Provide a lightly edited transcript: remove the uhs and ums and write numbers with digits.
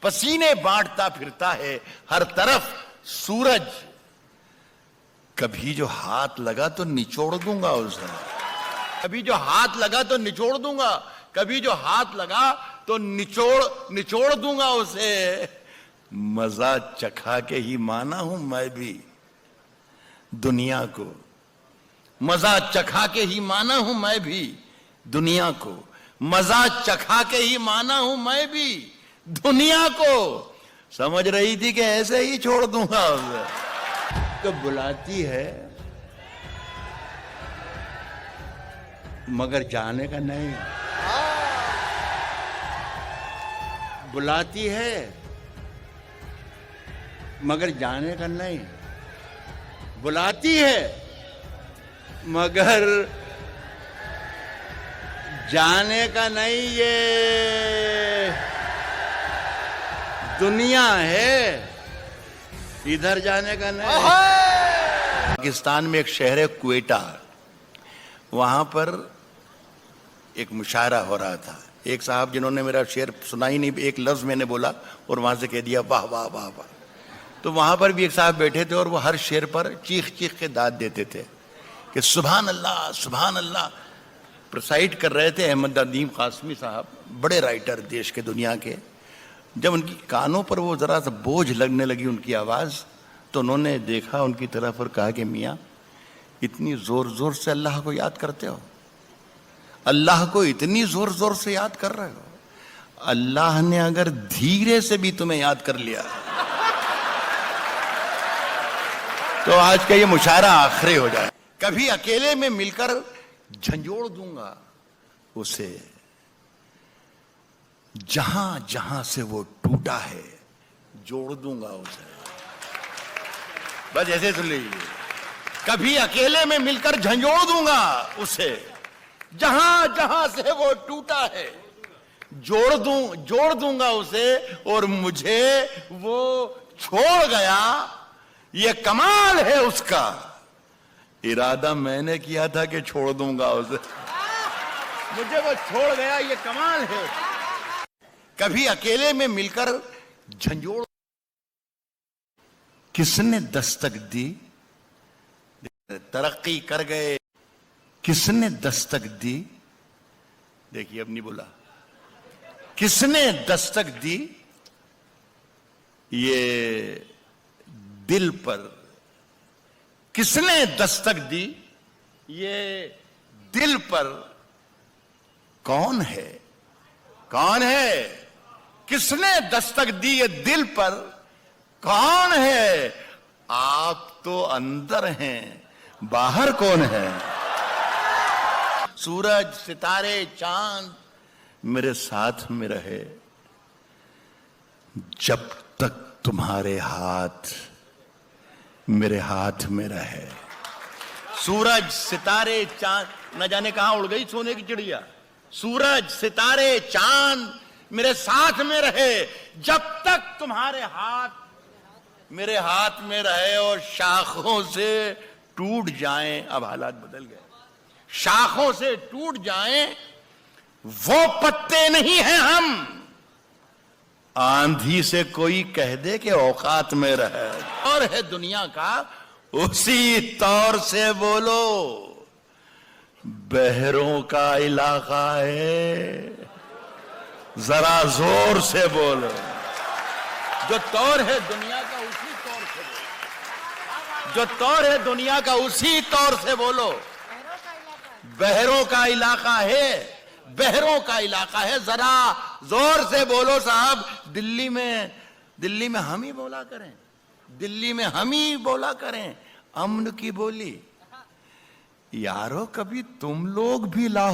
पसीने बांटता फिरता है हर तरफ सूरज। कभी जो हाथ लगा तो निचोड़ दूंगा उसे, कभी जो हाथ लगा तो निचोड़ दूंगा, कभी जो हाथ लगा तो निचोड़ दूंगा उसे। मजा चखा के ही माना हूं मैं भी दुनिया को, मजा चखा के ही माना हूं मैं भी दुनिया को, मजा चखा के ही माना हूं मैं भी दुनिया को। समझ रही थी कि ऐसे ही छोड़ दूंगा उसे। तो बुलाती है मगर जाने का नहीं, बुलाती है मगर जाने का नहीं, बुलाती है मगर जाने का नहीं। ये दुनिया है, इधर जाने का नहीं। पाकिस्तान में एक शहर है क्वेटा, वहां पर एक मुशायरा हो रहा था। एक साहब जिन्होंने मेरा शेर सुना ही नहीं, एक लफ्ज मैंने बोला और वहां से कह दिया वाह वाह वाह वाह। तो वहां पर भी एक साहब बैठे थे और वो हर शेर पर चीख चीख के दाद देते थे कि सुभान अल्लाह सुभान अल्लाह। प्रोसाइड कर रहे थे अहमद नदीम कासमी साहब, बड़े राइटर देश के दुनिया के। जब उनकी कानों पर वो जरा सा बोझ लगने लगी उनकी आवाज, तो उन्होंने देखा उनकी तरफ और कहा कि मियाँ इतनी जोर जोर से अल्लाह को याद करते हो, अल्लाह को इतनी जोर जोर से याद कर रहे हो, अल्लाह ने अगर धीरे से भी तुम्हें याद कर लिया तो आज का ये मुशायरा आखिरी हो जाए। कभी अकेले में मिलकर झंझोड़ दूंगा उसे, जहां जहां से वो टूटा है जोड़ दूंगा उसे। बस ऐसे सुन लीजिए, कभी अकेले में मिलकर झंझोड़ दूंगा उसे, जहां जहां से वो टूटा है जोड़ दूंगा उसे। और मुझे वो छोड़ गया, ये कमाल है उसका। इरादा मैंने किया था कि छोड़ दूंगा उसे, मुझे वो छोड़ गया, ये कमाल है। कभी अकेले में मिलकर झंझोड़, किसने दस्तक दी, तरक्की कर गए, किसने दस्तक दी, देखिए अब नहीं बोला, किसने दस्तक दी ये दिल पर, किसने दस्तक दी ये दिल पर, कौन है, कौन है, किसने दस्तक दी ये दिल पर, कौन है। आप तो अंदर हैं, बाहर कौन है। सूरज सितारे चांद मेरे साथ में रहे जब तक तुम्हारे हाथ मेरे हाथ में रहे। सूरज सितारे चांद, न जाने कहां उड़ गई सोने की चिड़िया। सूरज सितारे चांद मेरे साथ में रहे जब तक तुम्हारे हाथ मेरे हाथ में रहे। और शाखों से टूट जाएं, अब हालात बदल गए, शाखों से टूट जाएं वो पत्ते नहीं हैं हम। आंधी से कोई कह दे कि औकात में रहे। और है दुनिया का उसी तौर से बोलो, बहरों का इलाका है, जरा जोर से बोलो। जो तौर है दुनिया का उसी तौर से बोलो, जो तौर है दुनिया का उसी तौर से बोलो। बहरों का इलाका है, बहरों का इलाका है, जरा जोर से बोलो साहब। दिल्ली में हम ही बोला करें, दिल्ली में हम ही बोला करें अमन की बोली। यारो कभी तुम लोग भी लाओ।